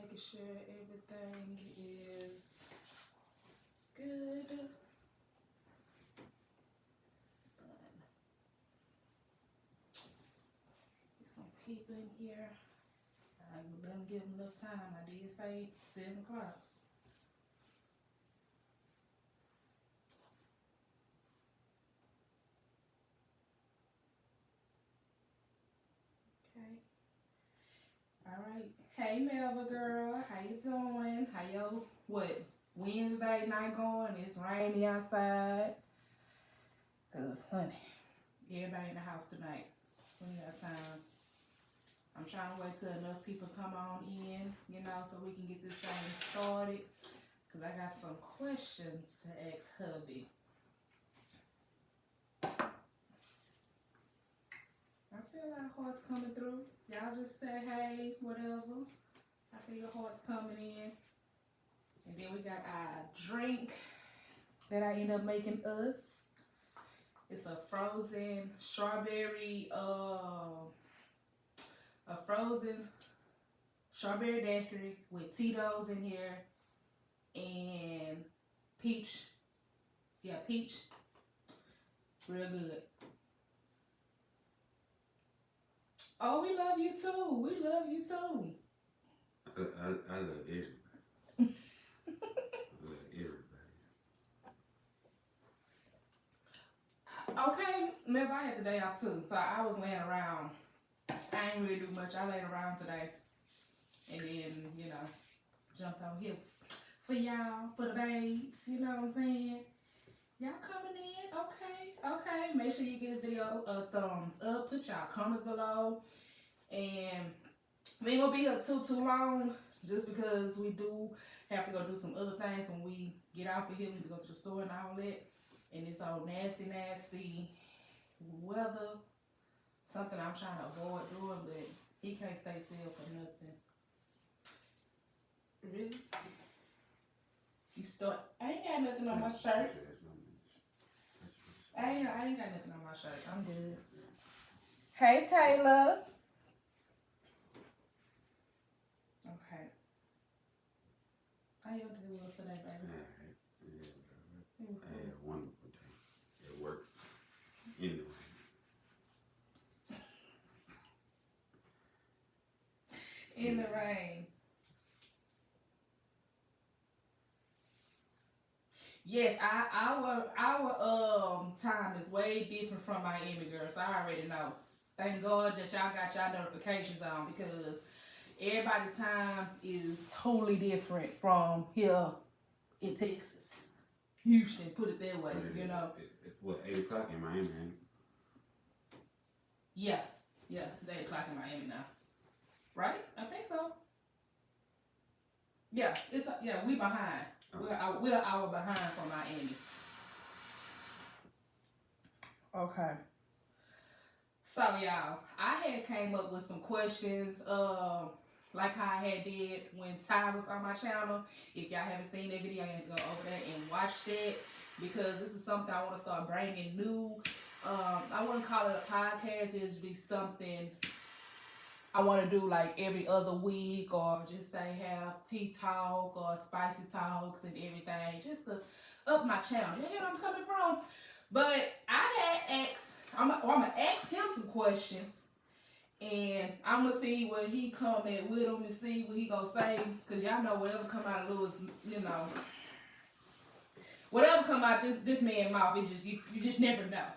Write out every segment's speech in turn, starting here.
Making sure everything is good. Get some people in here. I let them give them enough time. I did say 7 o'clock. Okay. All right. Hey, Melva girl. How you doing? How yo, what, Wednesday night going? It's rainy outside. Cause, honey, everybody in the house tonight. We ain't got time. I'm trying to wait till enough people come on in, you know, so we can get this thing started. Cause I got some questions to ask hubby. I see a lot of hearts coming through. Y'all just say hey, whatever. I see your hearts coming in. And then we got our drink that I end up making us. It's a frozen strawberry, daiquiri with Tito's in here and peach. Yeah, peach. Real good. Oh, we love you too. We love you too. I love everybody. I love everybody. Okay, remember I had the day off too, so I was laying around. I ain't really do much. I laid around today, and then jumped on here for y'all, for the babes. You know what I'm saying? Y'all coming in? Okay. Make sure you give this video a thumbs up. Put y'all comments below, and we ain't gonna be here too long, just because we do have to go do some other things when we get off of here. We need to go to the store and all that. And it's all nasty weather. Something I'm trying to avoid doing, but he can't stay still for nothing. Really? You start. I ain't got nothing on my shirt. I ain't got nothing on my shirt. I'm good. Hey, Taylor. Okay. How your day was today, baby? I had a wonderful day at work. In the rain. Yes, our time is way different from Miami, girl. So I already know. Thank God that y'all got y'all notifications on, because everybody's time is totally different from here in Texas. Houston, put it that way, you know. It's what, 8 o'clock in Miami, ain't it? Yeah, it's 8 o'clock in Miami now. Right? I think so. Yeah, we behind. Okay. We're an hour behind from Miami. Okay. So y'all, I had came up with some questions, like how I had did when Ty was on my channel. If y'all haven't seen that video, you have to go over there and watch that, because this is something I want to start bringing new. I wouldn't call it a podcast. It's be something I want to do like every other week, or just say have tea talk or spicy talks and everything, just to up my channel. You know where I'm coming from? But I had asked, I'm gonna ask him some questions, and I'm gonna see what he come at with him and see what he gonna say, because y'all know whatever come out of Lewis, whatever come out this man's mouth, it just you just never know.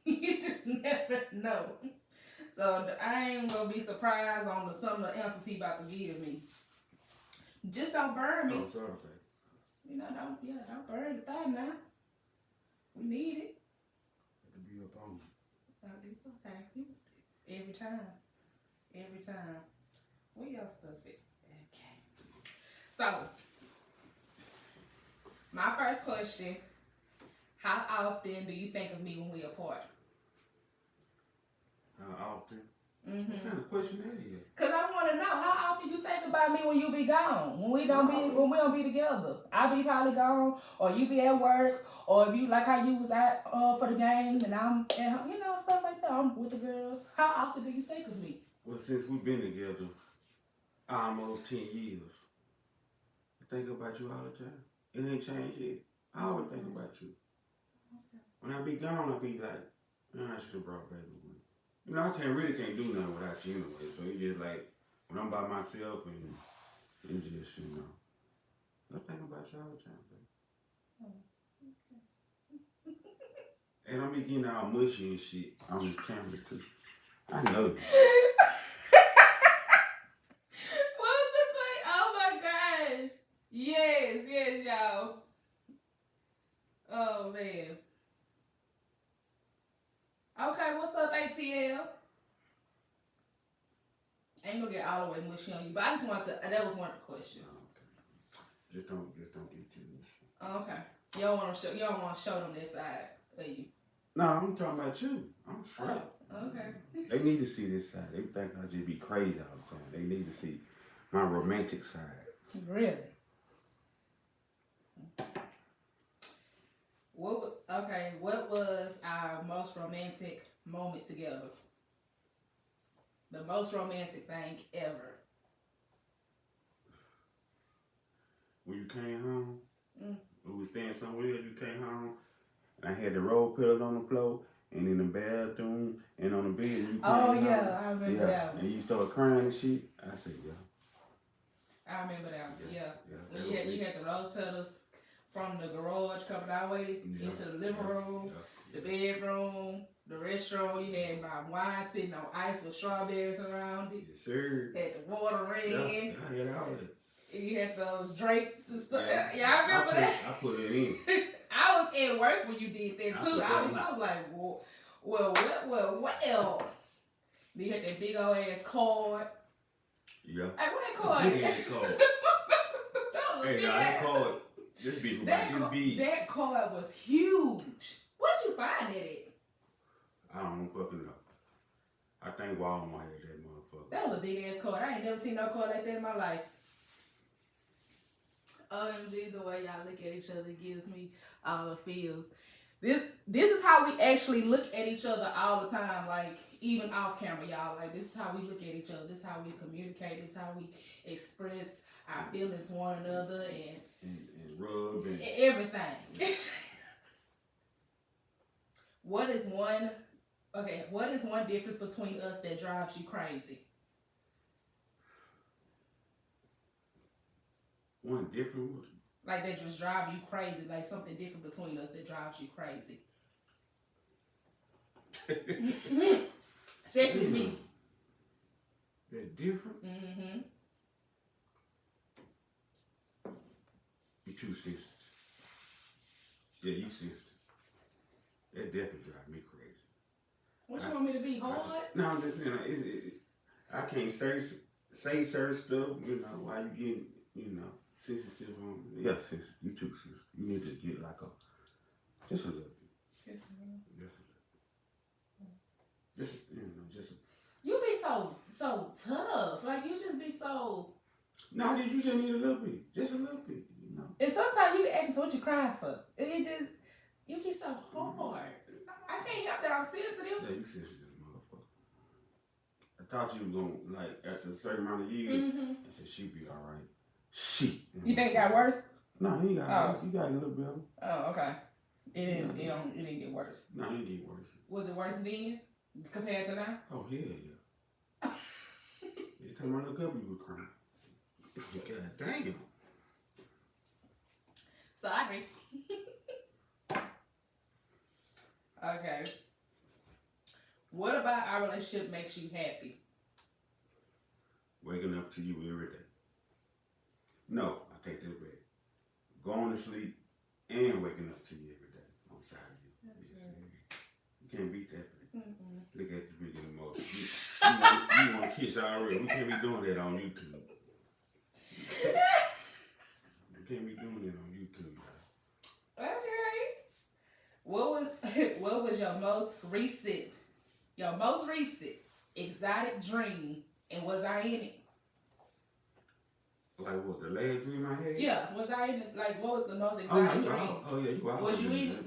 You just never know. So I ain't gonna be surprised on some of the answers he about to give me. Just don't burn me. Oh, sorry, okay. Don't burn the thigh now. We need it. To be up on me. It's okay. Every time. Where y'all stuff at? Okay. So, my first question: how often do you think of me when we apart? How often? Mm-hmm. What kind of question that is? Cause I want to know how often you think about me when you be gone, when we don't be together. I be probably gone, or you be at work, or if you like how you was out for the game, and I'm at home, stuff like that. I'm with the girls. How often do you think of me? Well, since we've been together, almost 10 years. I think about you all the time. It ain't changed yet. I always think about you. When I be gone, I be like, man, I should have brought baby with me. You know, I really can't do nothing without you anyway. So it's just like, when I'm by myself and just, you know, I think about you all the time, baby. And I'm getting all mushy and shit on this camera too. I know. What the fuck? Oh my gosh. Yes, y'all. Oh man. Okay, what's up, ATL? I ain't gonna get all the way mushy on you, but I just wanted to. That was one of the questions. Okay. Just don't get too mushy. Okay. You don't want to show them this side of you. No, I'm talking about you. I'm straight. Oh, okay. They need to see this side. They think I just be crazy all the time. They need to see my romantic side. Really? What was our most romantic moment together? The most romantic thing ever. When you came home, we was staying somewhere, you came home, and I had the roll pillows on the floor, and in the bathroom, and on the bed. You came home. I remember that one. And you started crying and shit. I said, yeah. I remember that one. Yeah. When you had the rose petals from the garage coming our way into the living room, the bedroom, the restroom. You had my wine sitting on ice with strawberries around it. Yes, sir. Had the water ran. Yeah, I had all of it. You had those drinks and stuff. Yeah, I remember that. I put it in. I was at work when you did that too. I was like, well. Then you had that big old ass card. Yeah. Hey, what that card? Big ass card. Hey, now that card, this bitch was about this big. That card was huge. Where'd you find it at? I don't fucking know. I think Walmart had that motherfucker. That was a big ass card. I ain't never seen no card like that in my life. OMG, the way y'all look at each other gives me all the feels. This is how we actually look at each other all the time, like even off camera, y'all. Like this is how we look at each other. This is how we communicate. This is how we express our feelings to one another and rub and everything. What is one difference between us that drives you crazy? One different one? Like that just drive you crazy, like something different between us that drives you crazy. Especially me. They're different? Mm-hmm. You two sisters. Yeah, you sisters. That definitely drives me crazy. What you want me to be, hard? No, I'm just saying, I can't say certain stuff, you know, while you getting, you know, sensitive on. Yeah, sensitive. You too sensitive. You need to get like just a little bit. Just you know, just. You be so tough. Like you just be so. No, you just need a little bit, just a little bit, you know. And sometimes you be asking what you crying for. It just you be so hard. I can't help that I'm sensitive. Yeah, you sensitive, motherfucker. I thought you was gonna like after a certain amount of years. I said she'd be all right. Shit. You think it got worse? No, he got worse. You got a little better. Oh, okay. It didn't get worse. No, it didn't get worse. Was it worse then compared to now? Oh hell yeah. Every time I look up, you were crying. God damn. Sorry. Okay. What about our relationship makes you happy? Waking up to you every day. No, I take that back. Going to sleep and waking up to you every day on side of you. You can't beat that. Look at you freaking emotion. You want to kiss already. We can't be doing that on YouTube. We can't be doing it on YouTube, guys. Okay. What was your most recent exotic dream, and was I in it? Like what, the last dream I had? Yeah, was I in it? Like, what was the most exotic dream? Oh yeah, you out. Was you in it?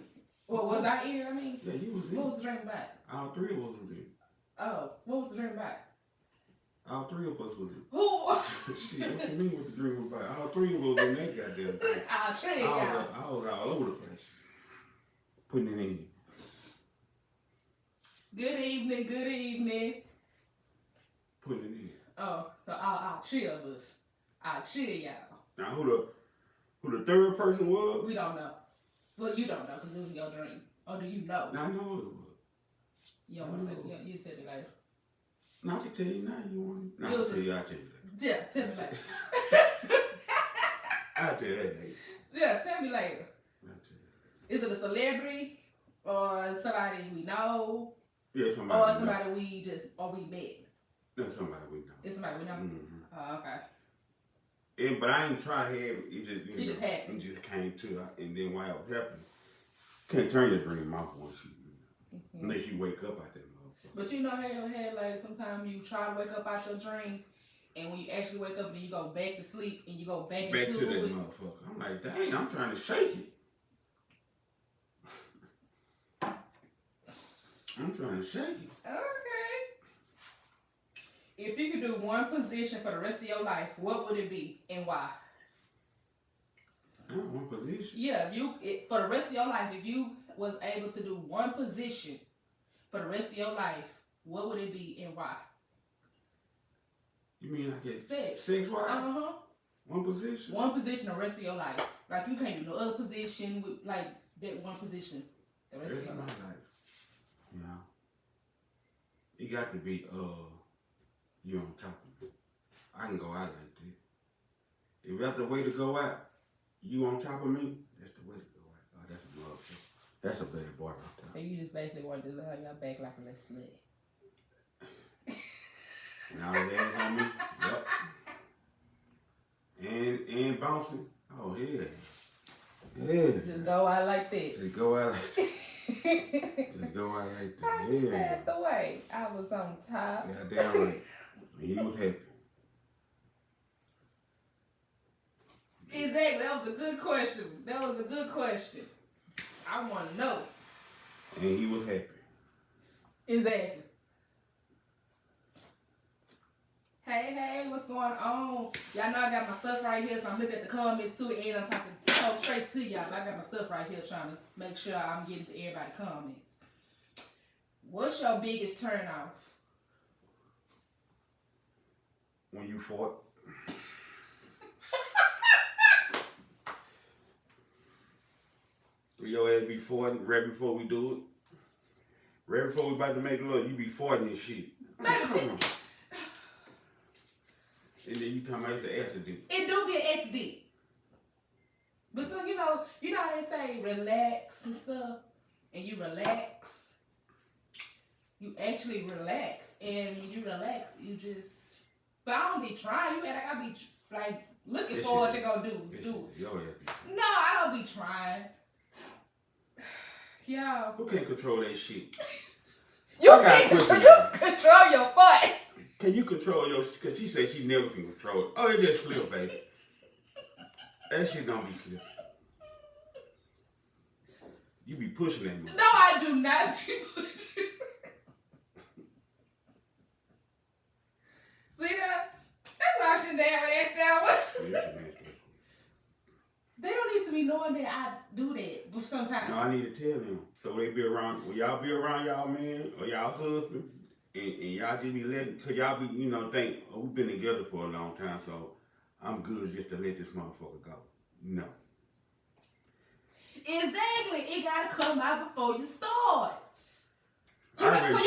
Well, was I in it? I mean, yeah, you was in it. What was the dream about? All three of us was in it. Oh, what was the dream about? All three of us was in. Who? Shit, what you mean what the dream was about? All three of us was in that goddamn thing. I'll trade y'all. I was all over the place. Putting it in. Good evening, good evening. Putting it in. Oh, so I'll cheer us. I'll cheer y'all. Now who the third person was? We don't know. Well, you don't know because it was your dream. Or do you know? I know who it was. You don't want to say it. You tell me later. No, I can tell you now. You want? No, I'll tell you later. Yeah, tell me later. I'll tell you that later. Yeah, tell me later. I'll tell you. Is it a celebrity or somebody we know? Yeah, somebody. Or somebody we met? No, somebody we know. It's somebody we know. Mm-hmm. Oh, okay. But I ain't try to have it. It just happened. It just came to, and then while it was happening, can't turn your dream off once you, unless you wake up out that motherfucker. But you know how you had like sometimes you try to wake up out your dream, and when you actually wake up and then you go back to sleep and you go back into to that it. motherfucker. I'm like, dang, I'm trying to shake it. I'm trying to shake it. Okay. If you could do one position for the rest of your life, what would it be and why? One position? Yeah, for the rest of your life, if you was able to do one position for the rest of your life, what would it be and why? You mean I get Sex? Wise? Uh-huh. One position? One position the rest of your life. Like you can't do no other position with like that one position the rest of your life. Yeah. It got to be you on top of me. I can go out like that. If that's the way to go out, you on top of me, that's the way to go out. Oh, that's a motherfucker. That's a bad boy right So there. you just basically want to lay on your back like a little slut. Now the ass on me. Yep. And bouncing. Oh yeah. Yeah. Just go out like that. Just go out like that. Just go out like that. He passed away. I was on top. Yeah, damn right. And he was happy. Exactly. That was a good question. I want to know. And he was happy. Exactly. Hey, what's going on? Y'all know I got my stuff right here, so I'm looking at the comments too, and I'm talking straight to y'all. But I got my stuff right here trying to make sure I'm getting to everybody's comments. What's your biggest turn off? When you fought. Your ass be farting right before we do it. Right before we about to make love, you be farting and shit. Come on. And then you come out it's an accident. It do be an accident. But so you know how they say relax and stuff, and you relax. You actually relax, and when you relax, you just. But I don't be trying. I be like looking forward to go do it. No, I don't be trying. Yo. Who can't control that shit? You control your butt. Can you control your? Because she said she never can control it. Oh, it just slip, baby. That shit don't be slipping. You be pushing that mother. No, I do not be pushing. See that? That's why I shouldn't have asked that one. They don't need to be knowing that I do that sometimes. No, I need to tell them. So they be around, when y'all be around y'all man or y'all husband, and y'all just be letting, because y'all be, think, oh, we've been together for a long time, so I'm good just to let this motherfucker go. No. Exactly. It got to come out before you start. You rather for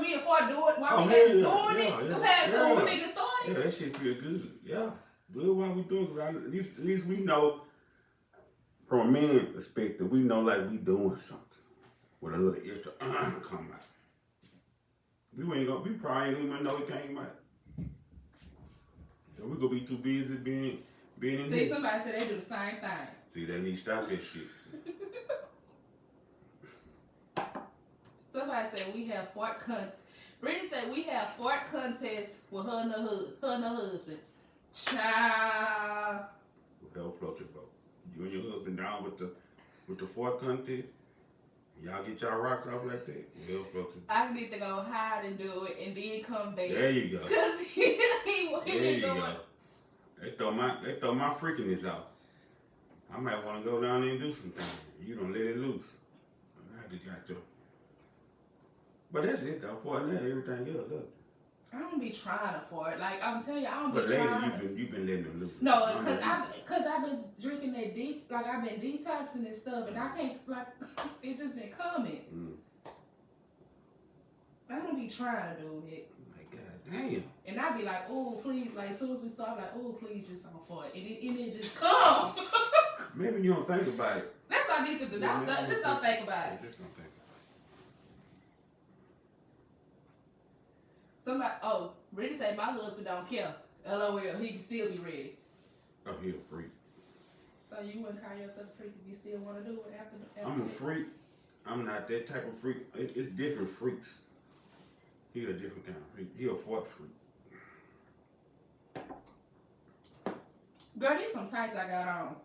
me to do it while we ain't doing it compared to when we get started? Yeah, that shit feel good. Yeah. Do it while we doing it. At least we know, from a man's perspective, we know like we doing something with a little extra come out. We probably ain't even know it came out. So we gonna be too busy being in See, somebody said they do the same thing. See, they need to stop that shit. Somebody said we have fart contests. Brittany said we have fart contests with her and her husband. Child. Don't float your boat. You and your husband down with the fart contest. Y'all get y'all rocks off like that? Well, I need to go hide and do it and then come back. there you go. Cause he There you going. go. They throw my freakiness out. I might want to go down there and do some things. You don't let it loose. I just got to. But that's it though. For that, everything else, look. I don't be trying to for it. Like I'm telling you, I don't But be lately, trying. you've been letting them loose. No, cause I've been drinking that like I've been detoxing and stuff, and I can't like it just been coming. I don't be trying to do it. Like God damn. And I be like, oh please, like as soon as we start, like, oh please, just don't for it, and it just come. Maybe you don't think about it. That's what I need to do. Just don't think about it. Just don't think. Somebody, Reddy say my husband don't care. LOL, he can still be ready. Oh, he a freak. So you wouldn't call yourself a freak if you still want to do it after I'm a freak. I'm not that type of freak. It's different freaks. He a different kind of freak. He a fourth freak. Girl, these some tights I got on.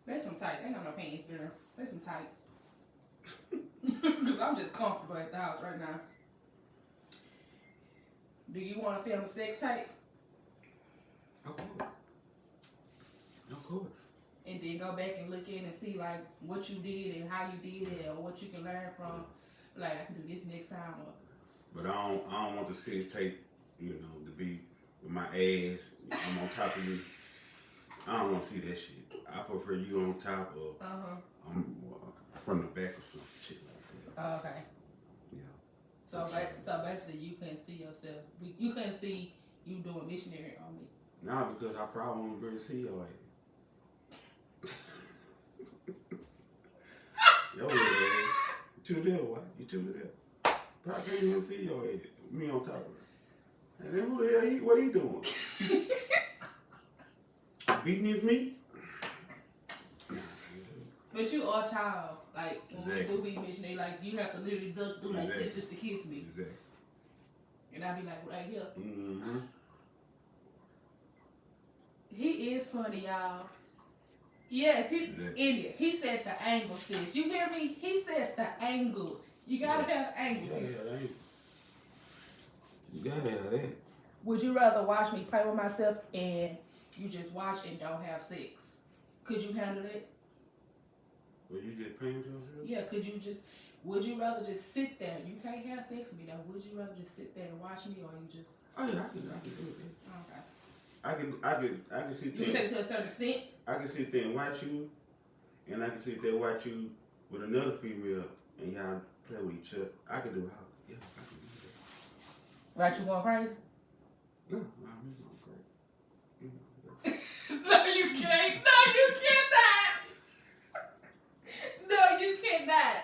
There's some tights. Ain't got no pants, girl. There's some tights. Because I'm just comfortable at the house right now. Do you want to film a sex tape? Of course. Of course. And then go back and look in and see like what you did and how you did it or what you can learn from. Like I can do this next time. But I don't want the sex tape, you know, to be with my ass. I'm on top of you. I don't want to see that shit. I prefer you on top or I'm from the back or some shit like that. Oh, okay. Yeah. So basically, you couldn't see yourself. You couldn't see you doing missionary on me. Nah, because I probably won't be able to see your ass. Yo, ass. You too little, what? You too little. Probably can't even see your ass. Me on top of her. And then who the hell what he doing? Beating his meat? But you are a child. Like, when Exactly. we do be missionary, like, you have to literally do like Exactly. this just to kiss me. Exactly. And I be like, right here. Mm-hmm. He is funny, y'all. Yes, India. He said the angles, sis. You hear me? He said the angles. You gotta have angles. You gotta have that. Would you rather watch me play with myself and you just watch and don't have sex? Could you handle it? Well, you just paying yourself? Yeah, would you rather just sit there? You can't have sex with me though. Would you rather just sit there and watch me or you just... Oh yeah, I can do it. Okay. I can sit there. You can take it to a certain extent? I can sit there and watch you, and I can sit there and watch you with another female, and y'all play with each other. I can do how? Yeah, I can do that. Right, you going crazy? No, I'm not crazy. No, you can't. No, you cannot. No, you cannot.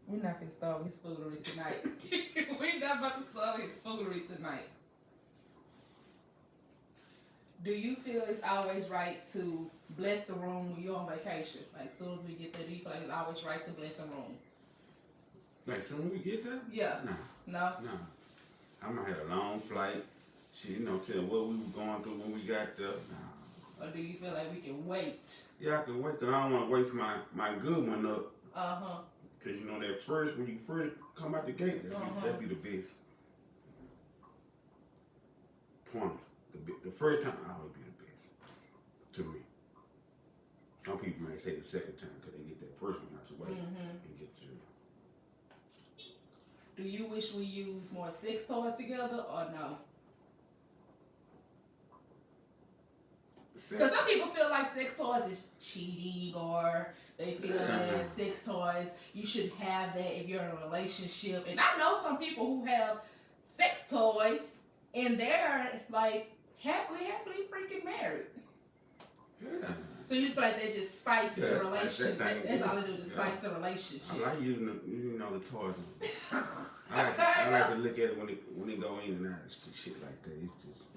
We're not gonna start his foolery tonight. We're not about to start his foolery tonight. Do you feel it's always right to bless the room when you're on vacation? Like, as soon as we get there, do you feel like it's always right to bless the room? Like, soon we get there? Yeah. No. I might have a long flight. Shit, tell what we were going through when we got there. Or do you feel like we can wait? Yeah, I can wait, because I don't want to waste my good one up. Uh-huh. Because, when you first come out the gate, that'd be the best. Points. The first time, I would be the best. To me. Some people might say the second time, because they get that first one out the way. And get you. Do you wish we use more sex toys together or no? Because some people feel like sex toys is cheating, or they feel that sex toys, you should have that if you're in a relationship. And I know some people who have sex toys and they're like happily freaking married. Yeah. So you just feel like they just spice the relationship. That's all they do, just spice the I relationship. like using the toys. I like to look at it when they go in and out and shit like that.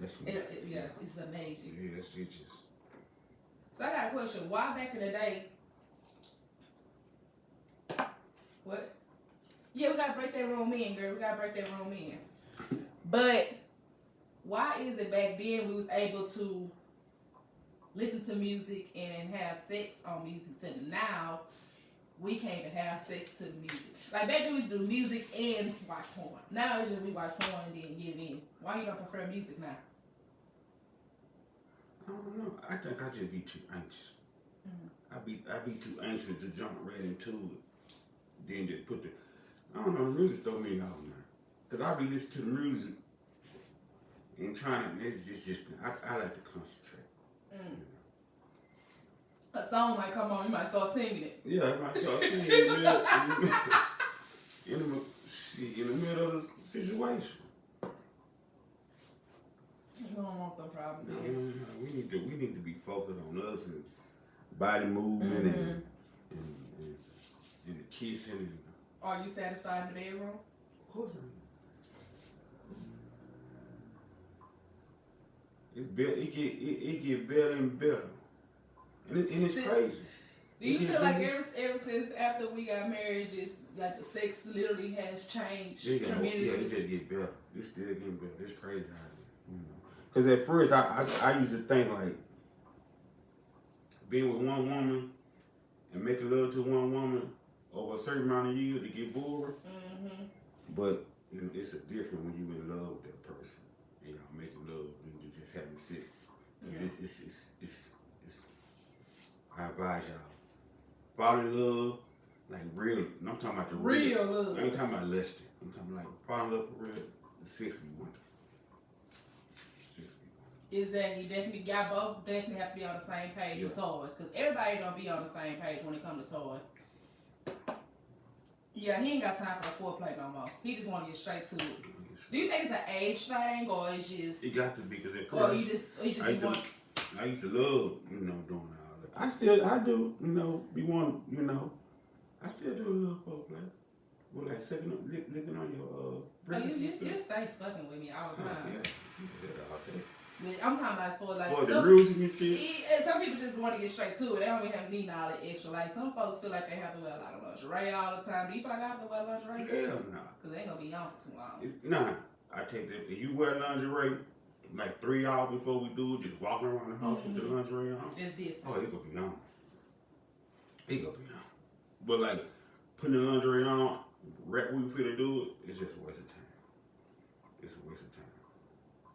It's amazing. Yeah, it's just. So I got a question. Why back in the day? What? Yeah, we gotta break that room in, girl. We gotta break that room in. But why is it back then we was able to listen to music and have sex on music to now we can't even have sex to the music. Like back then we used to do music and watch porn. Now it's just we watch porn and then get it in. Why you don't prefer music now? I don't know. I think I just be too anxious. Mm-hmm. I be too anxious to jump right into it. Then just put the I don't know, the music throw me off now. Cause I be listening to the music and trying to it's just I like to concentrate. Mm. A song might come on, you might start singing it. Yeah, I might start singing in the middle of the situation. You don't want them problems. No, Yeah. we need to be focused on us and body movement and the kissing. And, Are you satisfied in the bedroom? of course I am. It get better and better, and it's crazy. Do you feel like ever since after we got married, just like the sex literally has changed tremendously? Yeah, it just get better. It's still getting better. It's crazy how Because at first I used to think like being with one woman and making love to one woman over a certain amount of years to get bored. Mm-hmm. But you know, it's a different when you in love with that person. You know, making love and you just having sex. Yeah. It's I advise y'all. Fall in love, like real. I'm talking about the Real love. I ain't talking about lusting. I'm talking like fall in love for real. The sex be wonderful. Exactly. Definitely got both. Definitely have to be on the same page with toys, because everybody don't be on the same page when it comes to toys. Yeah, he ain't got time for the foreplay no more. He just want to get straight to it. Do you think it's an age thing, or it's just? It got to be, because at first, I used to love, doing all that. I do, be one, I still do a little foreplay. Well, like licking on your breasts. You stay fucking with me all the time. Yeah, you do that all day. I'm talking about for like the rules and shit. Some people just want to get straight to it. They don't even have need all the extra. Like some folks feel like they have to wear a lot of lingerie all the time. Do you feel like I have to wear lingerie? Hell no. Cause they ain't gonna be on for too long. Nah, I take that. If you wear lingerie, like 3 hours before we do it, just walking around the house with the lingerie on. It's different. Oh, it gonna be on. It gonna be on. But like putting the lingerie on, right when we finna do it, it's just a waste of time. It's a waste of time.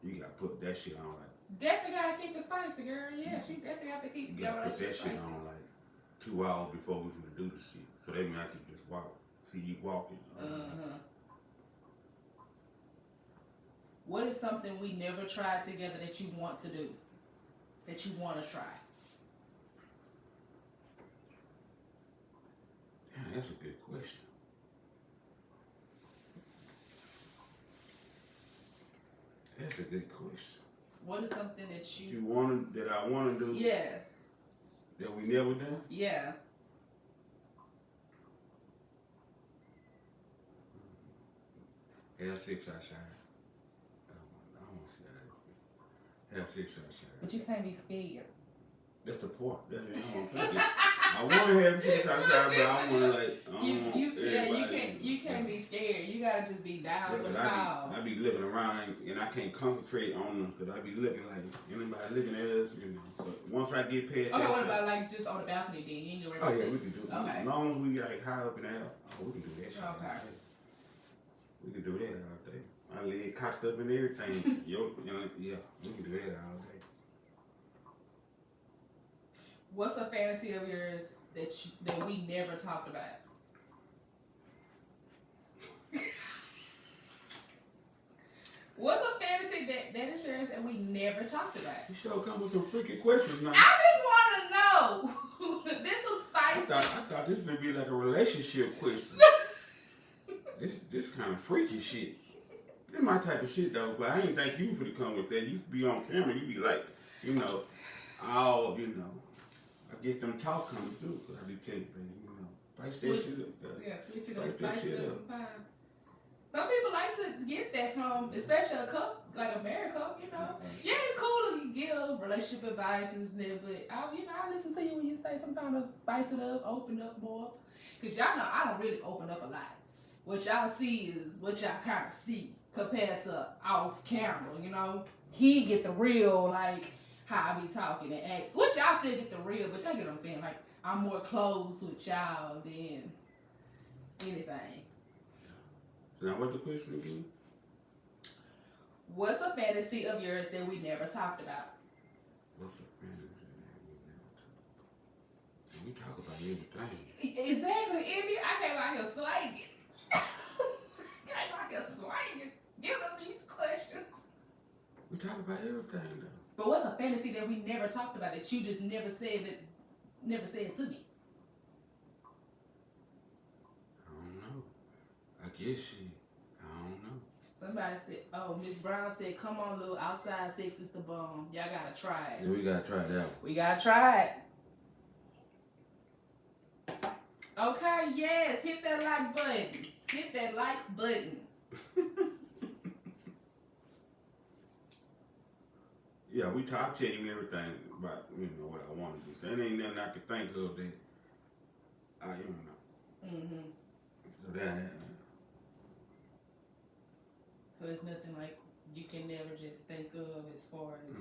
You gotta put that shit on like. Definitely gotta keep it spicy, girl. Yeah, she definitely have to keep put that shit on like 2 hours before we finna do the shit. So that means I can just walk. See you walking. What is something we never tried together that you want to do? That you want to try? Yeah, that's a good question. That's a good question. What is something that that I want to do? Yeah. That we never done? Yeah. Have sex outside. I don't want to see that. Have sex outside. But you can't be scared. That's the part. That's what I'm thinking. I want to have sex outside, but I want to you can't be scared. You gotta just be down with the power. I be looking around and I can't concentrate on them because I be looking like anybody looking at us, So once I get past okay, what about like just on the balcony then? You ain't oh yeah, we can do it. Okay. As long as we like high up in the air, we can do that shit. Okay. We can do that all day. My leg cocked up and everything. Yeah, we can do that all day. What's a fantasy of yours that we never talked about? What's a fantasy that is yours that we never talked about? You sure come with some freaking questions now. I just want to know. This is spicy. I thought this would be like a relationship question. This kind of freaky shit. This my type of shit though, but I ain't think you would come with that. You be on camera, you be like, I get them talk coming through, cause I be telling you, spice that shit up. Yeah, switch it up, spice it up sometimes. Some people like to get that from, especially a couple, like a married couple, Yeah, it's cool to give relationship advice and stuff, but I listen to you when you say sometimes to spice it up, open up more. Cause y'all know I don't really open up a lot. What y'all see is what y'all kind of see compared to off camera, He get the real, like, how I be talking and act. Which y'all still get the real, but y'all get what I'm saying. Like, I'm more close with y'all than anything. Now, what's the question again? What's a fantasy of yours that we never talked about? What's a fantasy that we never talked about? We talk about everything. Exactly, Indy. I came out here swinging. Came out here swinging. Give them these questions. We talk about everything, though. But what's a fantasy that we never talked about that you just never said to me? I don't know. I guess I don't know. Somebody said, oh, Miss Brown said, come on, little outside sex is the bomb. Y'all gotta try it. Yeah, we gotta try that one. We gotta try it. Okay, yes, hit that like button. Hit that like button. Yeah, I tell you everything about what I want to do. So it ain't nothing I can think of that I don't know. Mm-hmm. So that. So it's nothing like you can never just think of as far as.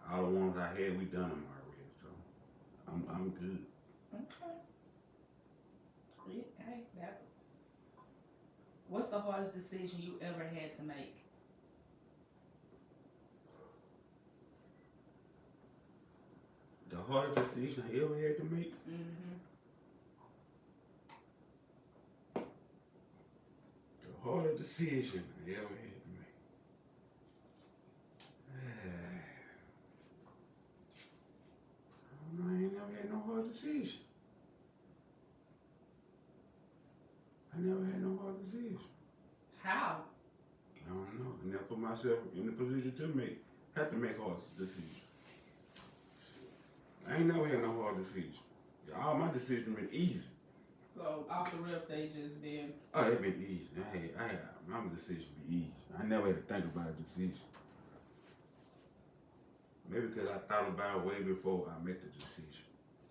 No. All the ones I had, we done them already. So I'm good. Okay. Hey, that. What's the hardest decision you ever had to make? The hardest decision I ever had to make? Mm-hmm. The hardest decision I ever had to make. I ain't never had no hard decision. I never had no hard decision. How? I don't know. I never put myself in the position to have to make hard decisions. I ain't never had no hard decision. All my decisions been easy. So off the rip, they just been. Oh, they been easy. My decision be easy. I never had to think about a decision. Maybe because I thought about it way before I made the decision.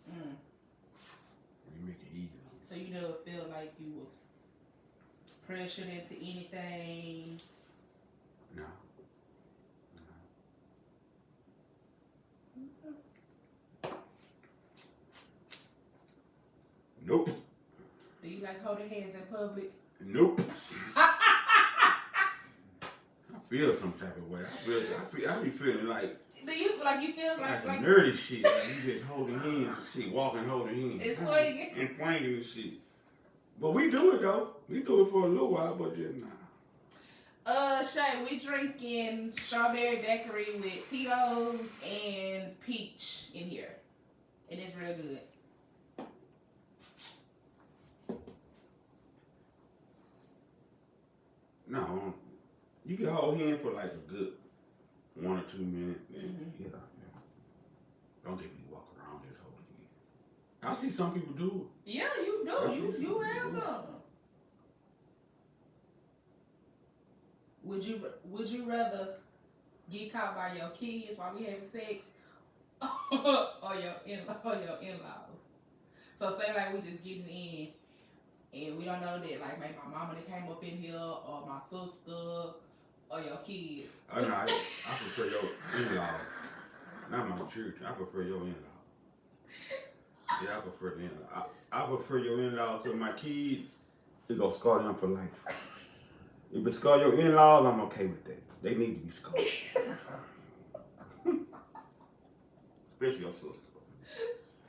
You make it easy. So you never feel like you was pressured into anything? No. Nope. Do you like holding hands in public? Nope. I feel some type of way. I be feeling like. Do you you feel like some nerdy shit? Like you just holding hands and shit, walking holding hands. It's swinging. And swinging and shit. But we do it though. We do it for a little while, but just nah. Shay, we drinking strawberry daiquiri with Tito's and peach in here. And it's real good. No, you can hold hands for like a good 1 or 2 minutes. Mm-hmm. Yeah. Don't just be walking around just holding hands. I see some people do it. Yeah, you do. You have some. Would you rather get caught by your kids while we having sex or your in-laws? So say like we just getting in and we don't know that like maybe my mama that came up in here or my sister or your kids. Oh no, I prefer your in-laws. Not my church. I prefer your in-laws. Yeah, I prefer the in-laws. I prefer your in-laws because my kids, it gonna scar them for life. If it scar your in-laws, I'm okay with that. They need to be scarred. Especially your sister.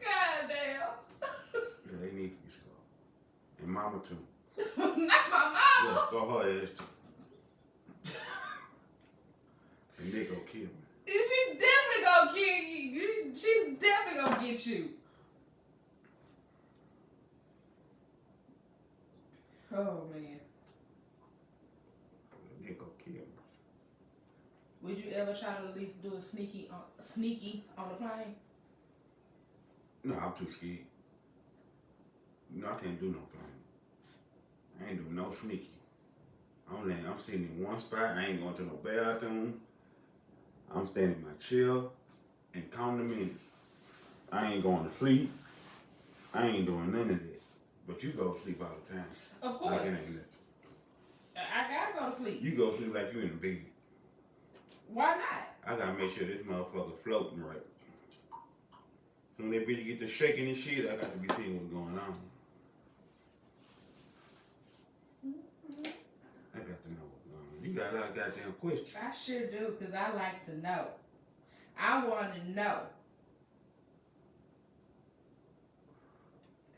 God damn. Yeah, they need to be scarred. And mama too. Not my mama. Yeah, scar her ass too. And they gonna kill me. She definitely gonna kill you. She's definitely gonna get you. Oh man. They gonna kill me. Would you ever try to at least do a sneaky on the plane? No, I'm too scared. No, I can't do no plane. I ain't doing no sneaky. I'm sitting in one spot. I ain't going to no bathroom. I'm standing in my chair and counting the minutes. I ain't going to sleep. I ain't doing none of that. But you go to sleep all the time. Of course. Like it ain't nothing. I gotta go to sleep. You go to sleep like you in the bed. Why not? I gotta make sure this motherfucker floating right. So when that bitch get to shaking and shit, I got to be seeing what's going on. I got to know what's going on. You got a lot of goddamn questions. I sure do, because I like to know. I want to know.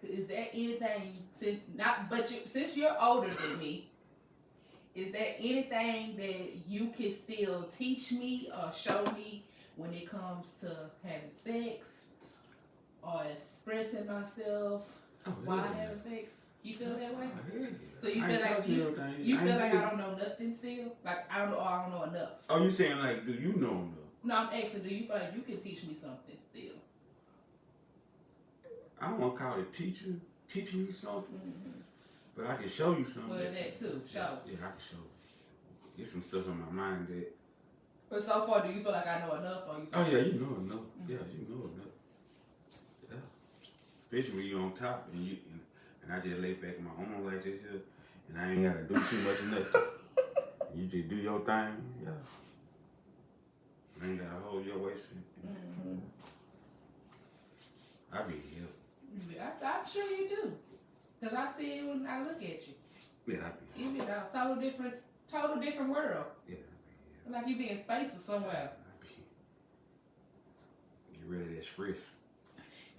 Is there anything, since you're older than me, is there anything that you can still teach me or show me when it comes to having sex or expressing myself while having sex? You feel that way? So you feel like you feel like I don't know nothing still? Like I don't know enough. Oh, you saying like, do you know enough? No, I'm asking, do you feel like you can teach me something still? I don't want to call it teaching you something, but I can show you something. Well, that too, show. Yeah, I can show you. There's some stuff on my mind that. But so far, do you feel like I know enough? Or you Oh yeah, you know enough. Yeah, you know enough. Yeah, especially when you're on top and I just lay back my arm like this here, and I ain't gotta do too much of nothing. You just do your thing. Yeah. I ain't gotta hold your waist. I be here. I'm sure you do. Because I see it when I look at you. Yeah, I be You be in a total different world. Yeah, I be here. Like you be in space or somewhere. I be get rid of that stress.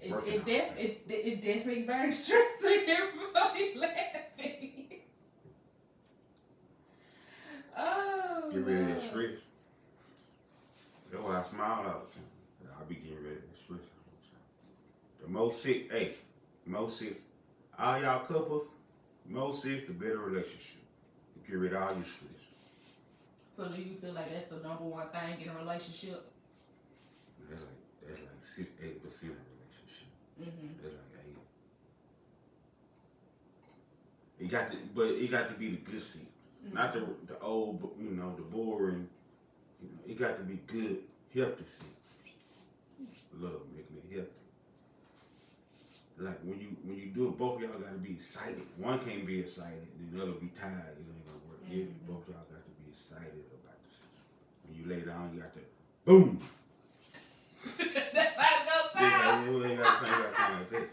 It definitely burns stressing. Everybody laughing. Oh, Get rid of that stress. That's why I smile all the time. I be getting rid of that stress all the time. The most sick, all y'all couples, most sick, the better relationship. You get rid of all your stress. So do you feel like that's the number one thing in a relationship? That's like 8% of a relationship. That's like 8. It got to be the good seat. Not the old, the boring. It got to be good, healthy sex. Love making it healthy. Like when you do it, both of y'all got to be excited. One can't be excited, the other be tired. It ain't gonna work. Both of y'all got to be excited about this. When you lay down, you got to boom. That's how it goes down. You ain't got to sound like that.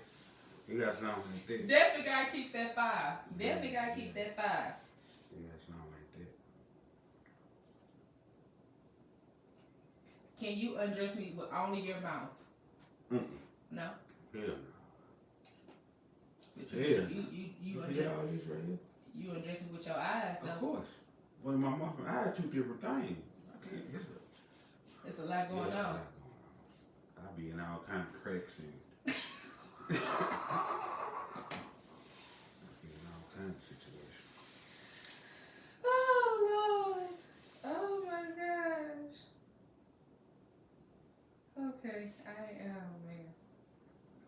You got to sound like that. Definitely gotta keep that fire. Definitely gotta keep that fire. You got to sound like that. Can you undress me with only your mouth? No? Hell no. But You see all this right here? You undress me with your eyes, though. Of course. But my mouth and eye are two different things. I can't. It's a lot going on. It's a lot going on. I be in all kind of cracks and. I be in all kinds of situations. Oh, Lord. Oh, my gosh. Okay. Oh, man.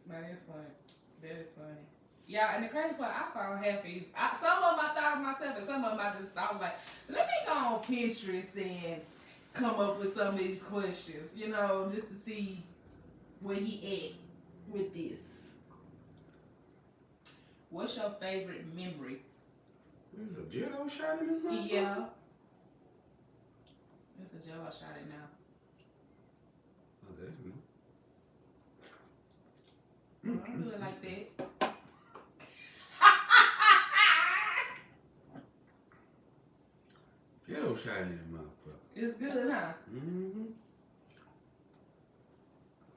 That is funny. That is funny. Yeah, and the crazy part, I found half these. Some of them I thought of myself, and some of them I just thought like, let me go on Pinterest and come up with some of these questions, just to see where he at with this. What's your favorite memory? There's a jello shot in this motherfucker? Yeah. It's a jello shot in now. Okay. Don't do it like that. Jello shot in that motherfucker. It's good, huh?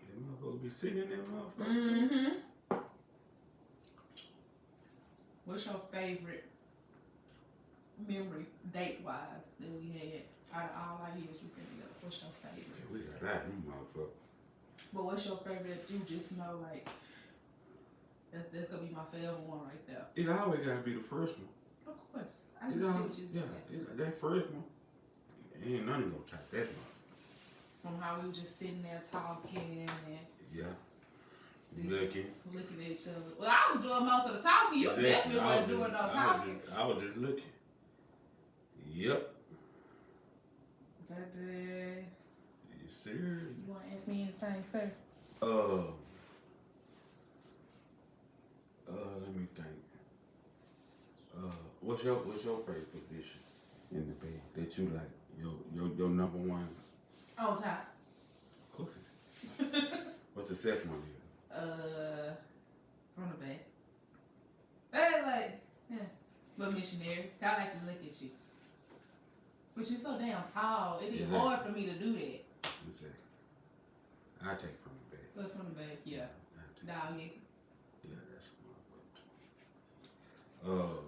That motherfucker be sitting in that motherfucker. What's your favorite memory, date-wise, that we had out of all our years we've been together? What's your favorite? Yeah, we got that in motherfucker. But what's your favorite that you just know, like, that's gonna be my favorite one right there? It always gotta be the first one. Of course. I just see what you said. That first one. Ain't nothing gonna top that one. From how we were just sitting there talking and looking at each other. Well, I was doing most of the talking. You definitely wasn't doing no talking. I was just looking. Yep. Baby. Yes, sir. You want to ask me anything, sir? Let me think. What's your favorite position in the bed that you like? Your number one On top. Of course it is. What's the second one here? From the back. Hey, like, yeah. But missionary, I like to look at you. But you're so damn tall. It'd be hard for me to do that. Let me see. I'll take it from the back. Look from the back, yeah. Doggy. Yeah, that's my fault.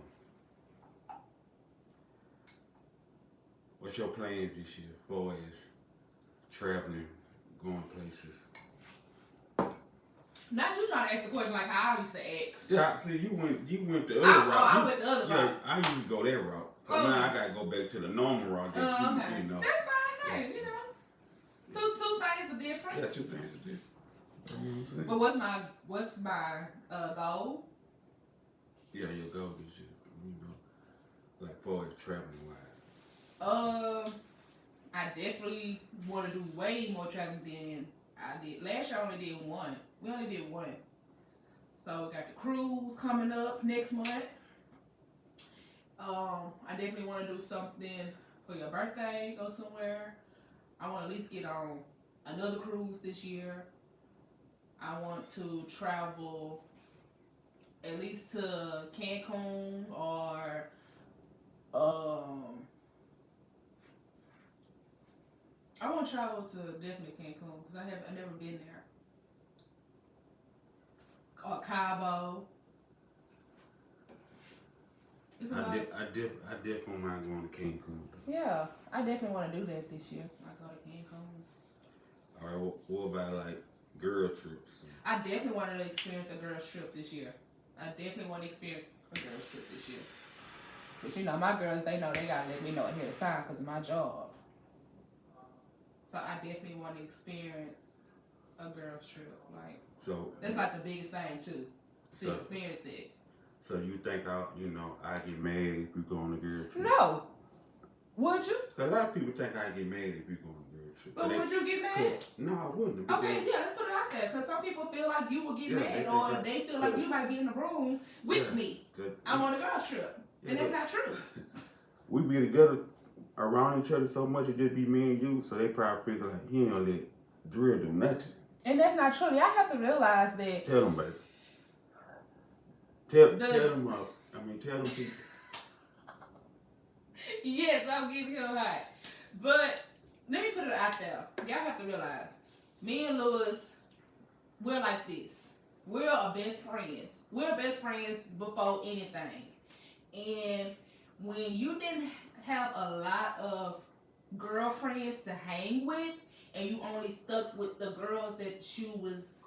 What's your plans this year as far as traveling, going places? Not you trying to ask the question like how I used to ask. Yeah, see, you went the other route. I went the other route. I usually go that route. So now I gotta go back to the normal route. That okay. You know. That's fine. Hey, you know, two things are different. Yeah, two things are different. You know what I'm saying? But what's my goal? Yeah, your goal this year. You know, like far as traveling wise. I definitely want to do way more traveling than I did. Last year I only did one. We only did one. So we got the cruise coming up next month. I definitely want to do something for your birthday. Go somewhere. I want to at least get on another cruise this year. I want to travel at least to Cancun or I want to travel to definitely Cancun because I've never been there. Or Cabo. I definitely mind going to Cancun. Yeah, I definitely want to do that this year. I go to Cancun. All right, what about like girl trips? I definitely want to experience a girl's trip this year. I definitely want to experience a girl's trip this year. But you know, my girls, they know they got to let me know ahead of time because of my job. So I definitely want to experience a girl's trip. Like, so that's like the biggest thing too, to experience it. So you think I get mad if you go on a girl trip? No. Would you? A lot of people think I get mad if you go on a girl trip. But would you get mad? No, I wouldn't. Okay, yeah, let's put it out there. Because some people feel like you will get mad or they feel like you might be in the room with me. I'm on a girl trip. And that's not true. We be together around each other so much it just be me and you, so they probably figure like, you ain't gonna let Drill do nothing. And that's not true. I have to realize that. Tell them, baby. Tell them tell them people. Yes, I'm getting him hot. But let me put it out there. Y'all have to realize, me and Lewis, we're like this. We're our best friends. We're best friends before anything. And when you didn't have a lot of girlfriends to hang with, and you only stuck with the girls that you was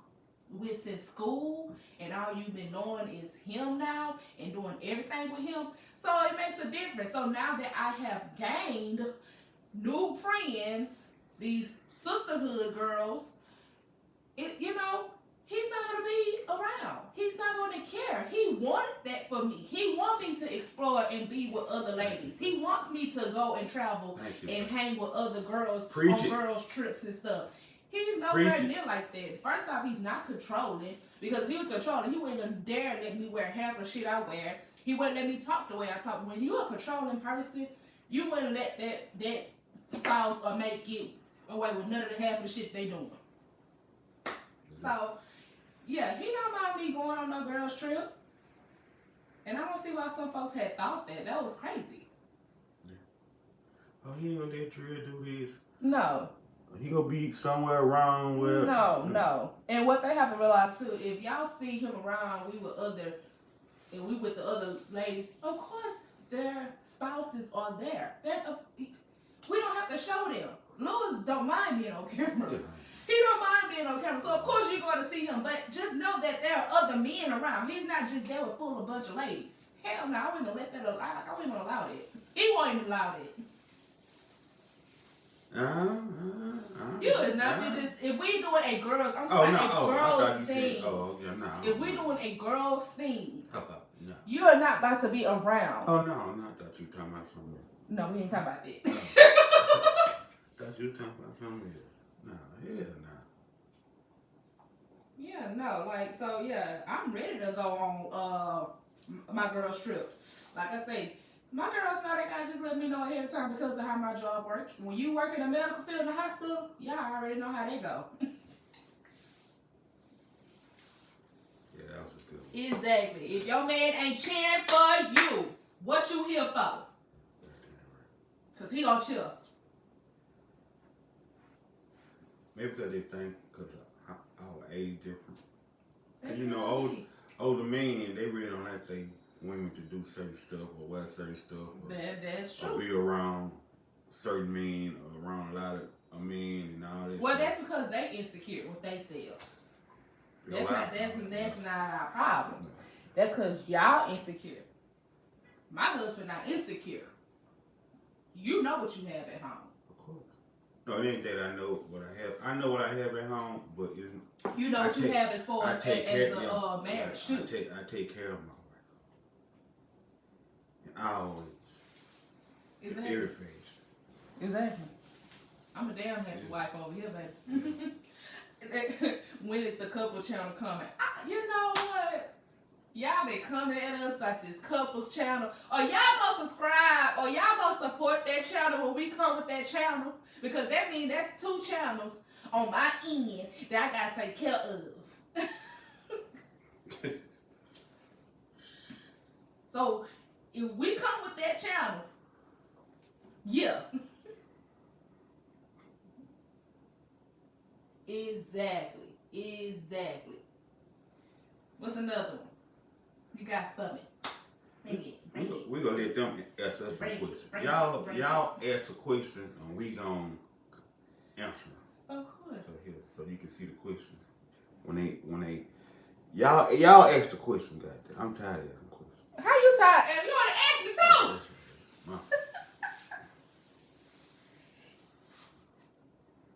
with since school, and all you've been knowing is him now and doing everything with him, so it makes a difference. So now that I have gained new friends, these sisterhood girls, he's not going to be around. He's not going to care. He wanted that for me. He wants me to explore and be with other ladies. He wants me to go and travel and hang with other girls on girls' trips and stuff. He's nowhere near like that. First off, he's not controlling, because if he was controlling, he wouldn't even dare let me wear half the shit I wear. He wouldn't let me talk the way I talk. When you're a controlling person, you wouldn't let that spouse or mate get away with none of the half of the shit they doing. So, yeah, he don't mind me going on no girls trip. And I don't see why some folks had thought that. That was crazy. Yeah. Oh, he ain't gonna let Drill do this? No. He gonna be somewhere around where... No. And what they have to realize too, if y'all see him around, we with the other ladies, of course their spouses are there. We don't have to show them. Lewis don't mind being on camera. Yeah. He don't mind being on camera. So of course you're going to see him, but just know that there are other men around. He's not just there with full of a bunch of ladies. Hell no, I wouldn't let that allow. I wouldn't even allow it. He won't even allow it. You is not just if we doing a girls. I'm talking about a girls thing. If we doing a girls thing, no. You are not about to be around. Oh no, I thought you were talking about something. No, we ain't talking about that. Thought you were talking about something else. No, hell no. Yeah, no, like so. Yeah, I'm ready to go on my girls trips. Like I say, My girls know they gotta just let me know ahead of time because of how my job works. When you work in the medical field in the hospital, y'all already know how they go. Yeah, that was a good one. Exactly. If your man ain't cheering for you, what you here for? Cause he gonna chill. Maybe because they think because our age different. That You know, could be. older men, they really don't like they women to do certain stuff or wear certain stuff. Or, That's or true. be around certain men or around a lot of men and all that. Well, stuff. that's because they insecure with themselves. That's not our problem. That's because y'all insecure. My husband not insecure. You know what you have at home. Of course. No, it ain't that I know what I have. I know what I have at home, but it's you know what you have as far as a marriage too. I take care of my wife. And I always. Exactly. Every phase. Exactly. I'm a damn happy wife over here, baby. When is the couple channel coming? You know what? Y'all been coming at us like this couples channel. Or y'all go subscribe. Or y'all go support that channel when we come with that channel. Because that means that's 2 channels on my end that I gotta take care of. So if we come with that channel, yeah. Exactly. What's another one? You got for me. Bring it. We gonna let them ask us some questions. Y'all ask a question and we gonna answer them. Of course. So you can see the question. When they y'all ask the question, goddamn. I'm tired of asking questions. How you tired? And you wanna ask me too.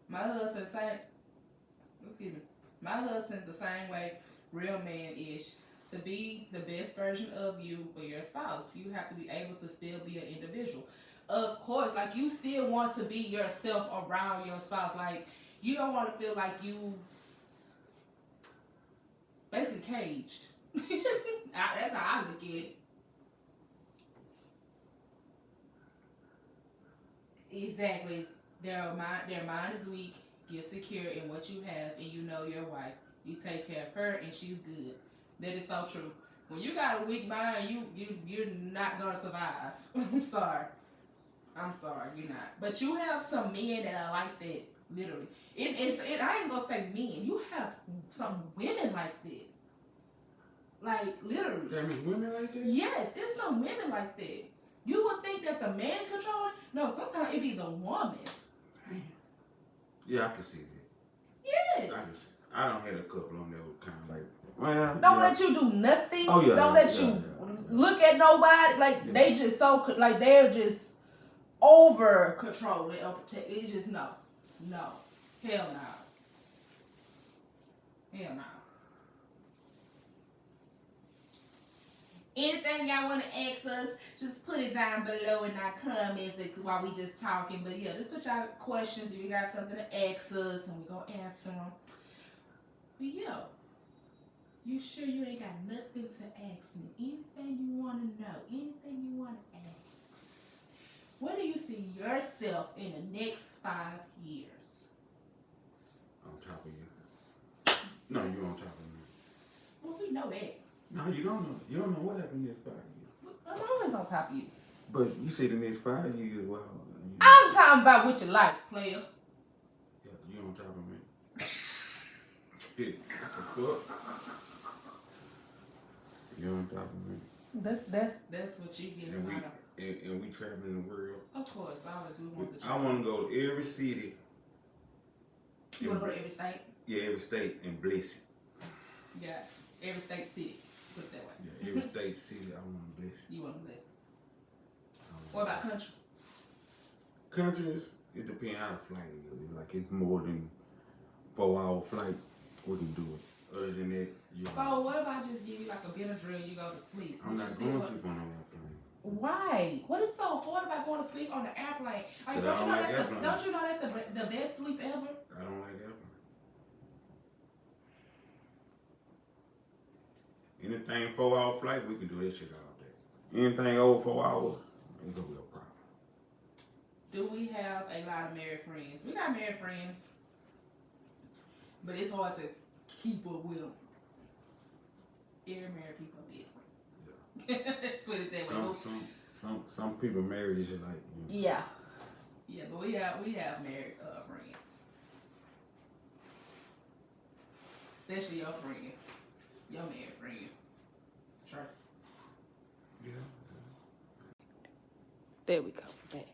My husband's the same way. Real man-ish. To be the best version of you for your spouse, you have to be able to still be an individual. Of course, like you still want to be yourself around your spouse. Like you don't want to feel like you basically caged. That's how I look at it. Exactly. Their mind is weak. You're secure in what you have, and you know your wife. You take care of her, and she's good. That is so true. When you got a weak mind, you're not gonna survive. I'm sorry, you're not. But you have some men that are like that. Literally, I ain't gonna say men. You have some women like that. Like literally. There mean women like that? Yes, there's some women like that. You would think that the man's controlling. No, sometimes it be the woman. Damn. Yeah, I can see that. Yes. I don't have a couple on there kind of like. Well, don't let you do nothing. Oh, yeah, don't let you look at nobody. Like they just like they're just over controlling or protect. It's just no, hell no. Anything y'all want to ask us, just put it down below in our comments while we just talking. But yeah, just put y'all questions if you got something to ask us, and we're going to answer them. But yeah, you sure you ain't got nothing to ask me? Anything you want to know? Anything you want to ask? Where do you see yourself in the next 5 years? On top of you. No, you on top of me. Well, we know that. No, you don't know. You don't know what happened next 5 years. I'm always on top of you. But you say the next 5 years, well. I'm talking about with your life, player. Yeah, you on top of me. You on top of me. That's what you get. And we traveling the world. Of course, always we want to. I want to go to every city. You want to go to every state? Yeah, every state and bless it. Yeah, every state, city. Put it that way. Yeah, every state, city, I want to bless it. You want to bless it. What about country? Countries, it depends how the flight is. Like it's more than 4-hour flight, we can do it. Other than that, So what if I just give you like a Benadryl, you go to sleep? I'm not going to sleep on no airplane. Why? What is so hard about going to sleep on the airplane? Like, don't you know that's the best sleep ever? I don't like airplane. Anything 4-hour flight, we can do that shit all day. Anything over 4 hours, It's gonna be a problem. Do we have a lot of married friends? We got married friends, but it's hard to keep up with them. Every married people are different. Yeah. Put it that way. Some people married is like. Yeah. Yeah, but we have married friends, especially your friend, your married friend. Sure. Yeah. There we go. Back.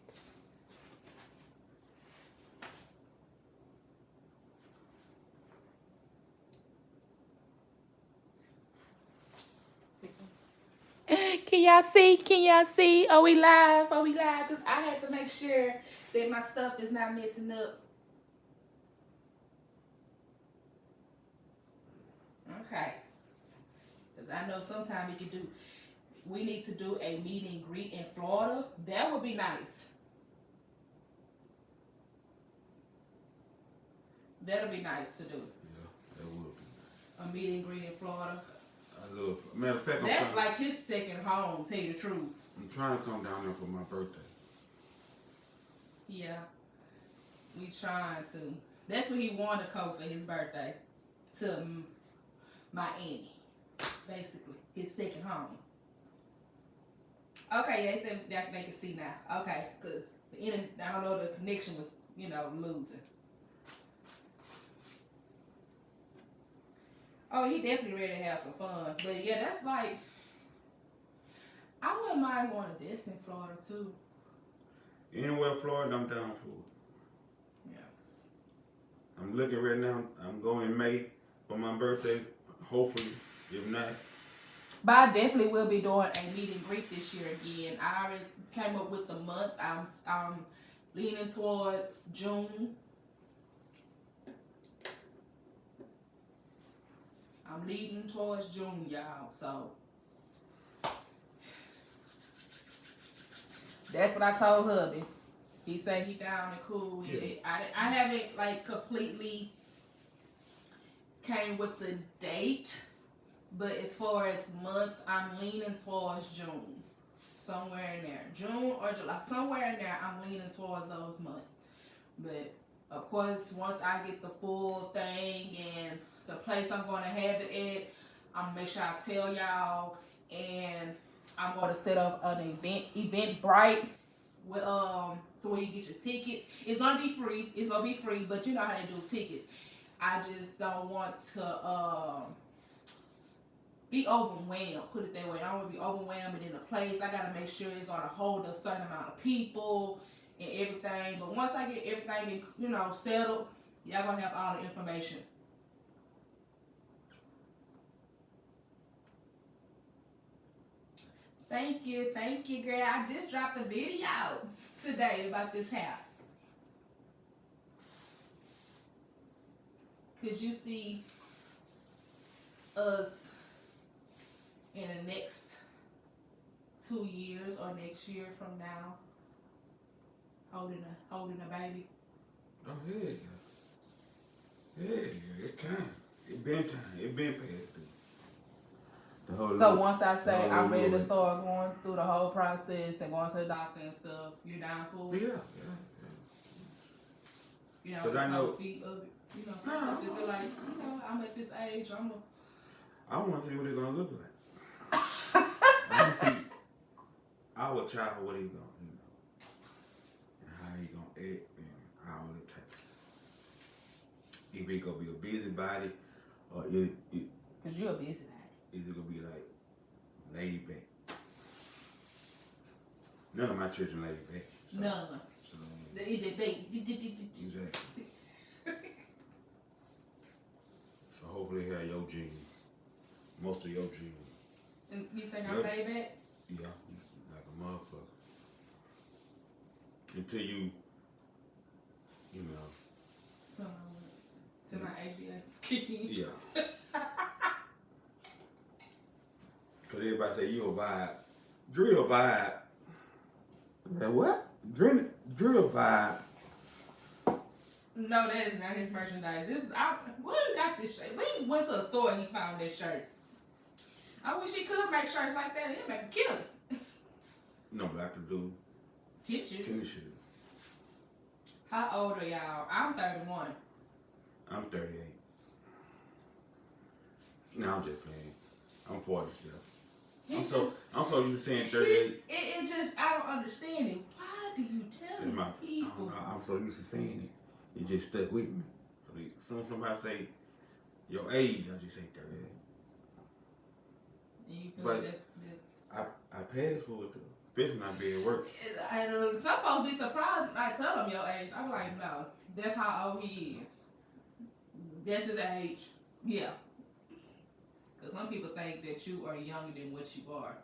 Can y'all see? Can y'all see? Are we live? Are we live? Because I had to make sure that my stuff is not messing up. Okay. Because I know sometimes we need to do a meet and greet in Florida. That would be nice. That'll be nice to do. Yeah, that would be nice. A meet and greet in Florida. I love. Matter of fact, that's like his second home. Tell you the truth. I'm trying to come down there for my birthday. Yeah, we trying to. That's what he wanted to come for his birthday, to Miami, basically his second home. Okay, they said that they can see now. Okay, because I don't know, the connection was losing. Oh, he definitely ready to have some fun. But yeah, that's like, I wouldn't mind going to Disney, Florida too. Anywhere Florida, I'm down for it. Yeah. I'm looking right now. I'm going in May for my birthday. Hopefully, if not. But I definitely will be doing a meet and greet this year again. I already came up with the month. I'm leaning towards June. I'm leading towards June, y'all. So that's what I told hubby. He said he down and cool with it. I haven't like completely came with the date, but as far as month, I'm leaning towards June. Somewhere in there. June or July. Somewhere in there, I'm leaning towards those months. But of course, once I get the full thing and the place I'm going to have it at, I'm going to make sure I tell y'all, and I'm going to set up an Eventbrite with, so where you get your tickets. It's going to be free. It's going to be free, but you know how they do tickets. I just don't want to be overwhelmed, put it that way. I don't want to be overwhelmed in the place. I got to make sure it's going to hold a certain amount of people and everything. But once I get everything, settled, y'all going to have all the information. Thank you, girl. I just dropped a video today about this hair. Could you see us in the next 2 years or next year from now holding a baby? Oh, yeah. Yeah, it's time. It's been time. It's been past due. So once I say I'm ready to start going through the whole process and going to the doctor and stuff, you down for it? Yeah. Because I know feet of it. Sometimes they feel like, I'm at this age, I want to see what it's going to look like. I want to see our child, what he's going to, and how he's going to act and how it takes. If he's going to be a busybody or because you're a busybody. Is it going to be like laid back? None of my children laid back. So, none. So, Exactly. So hopefully you have your genes. Most of your genes. And you think I'm laid back? Yeah, like a motherfucker. Until you to my ADA kicking. Yeah. Because everybody say you a vibe. Drill vibe. Like, what? Drill vibe. No, that is not his merchandise. Where you got this shirt? We went to a store and he found this shirt. I wish he could make shirts like that. He'd make a killer. No, but I could do Tennis shoes. Tennis shoes. How old are y'all? I'm 31. I'm 38. No, I'm just playing. I'm 47. I'm so used to saying 38. It just, I don't understand it. Why do you tell these people? I'm so used to saying it. It just stuck with me. So as soon as somebody say your age, I just say 38. You feel but that's I passed for it though. Especially when I be at work. And some folks be surprised when I tell them your age. I'm like, no, that's how old he is. That's his age. Yeah. Because some people think that you are younger than what you are.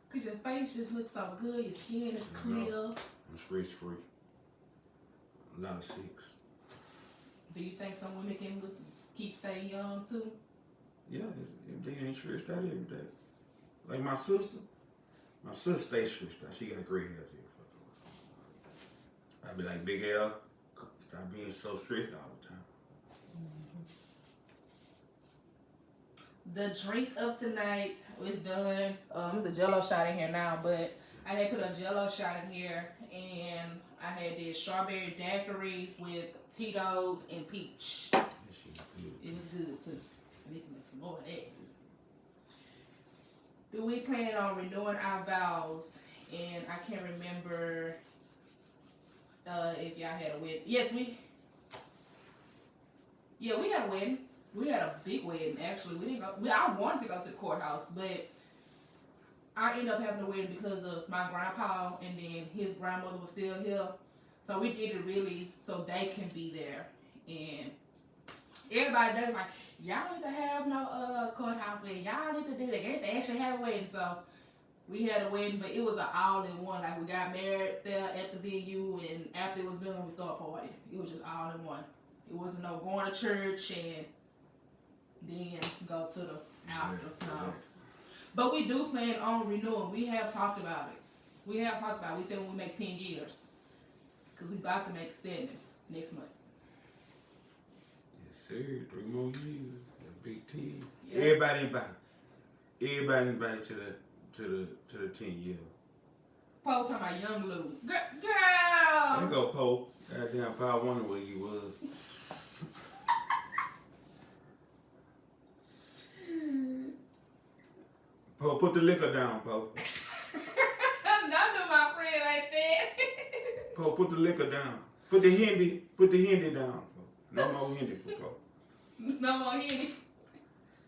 Because your face just looks so good. Your skin is clear. I'm stress free. A lot of six. Do you think some women can keep staying young too? Yeah, if they ain't stressed out every day. Like my sister stays stressed out. She got gray hairs here. I be like, Big L, stop being so stressed all the time. The drink of tonight is done. There's a Jello shot in here now, but I had put a Jello shot in here, and I had this strawberry daiquiri with Tito's and peach. It was good too. I need to make some more of that. Do we plan on renewing our vows? And I can't remember if y'all had a wedding. Yes, we had a wedding. We had a big wedding, actually. We didn't go. I wanted to go to the courthouse, but I ended up having a wedding because of my grandpa, and then his grandmother was still here. So we did it really so they can be there. And everybody there was like, y'all don't need to have no courthouse wedding. Y'all need to do that. They need to actually have a wedding. So we had a wedding, but it was an all-in-one. Like, we got married there at the venue, and after it was done, we started partying. It was just all-in-one. It wasn't no going to church and then go to the after. No. But we do plan on renewing. We have talked about it. We said when we make 10 years. Because we about to make 7 next month. Yes, sir. 3 more years. A big 10. Yeah. Everybody invited to the 10 year. Poe talking about young Lou. Girl! There go Poe. Goddamn, Poe, I wonder where you was. Poe, put the liquor down, Poe. Don't do my friend like that. Poe, put the liquor down. Put the Hindi down, Poe. No more Hindi for Poe. No more Henny.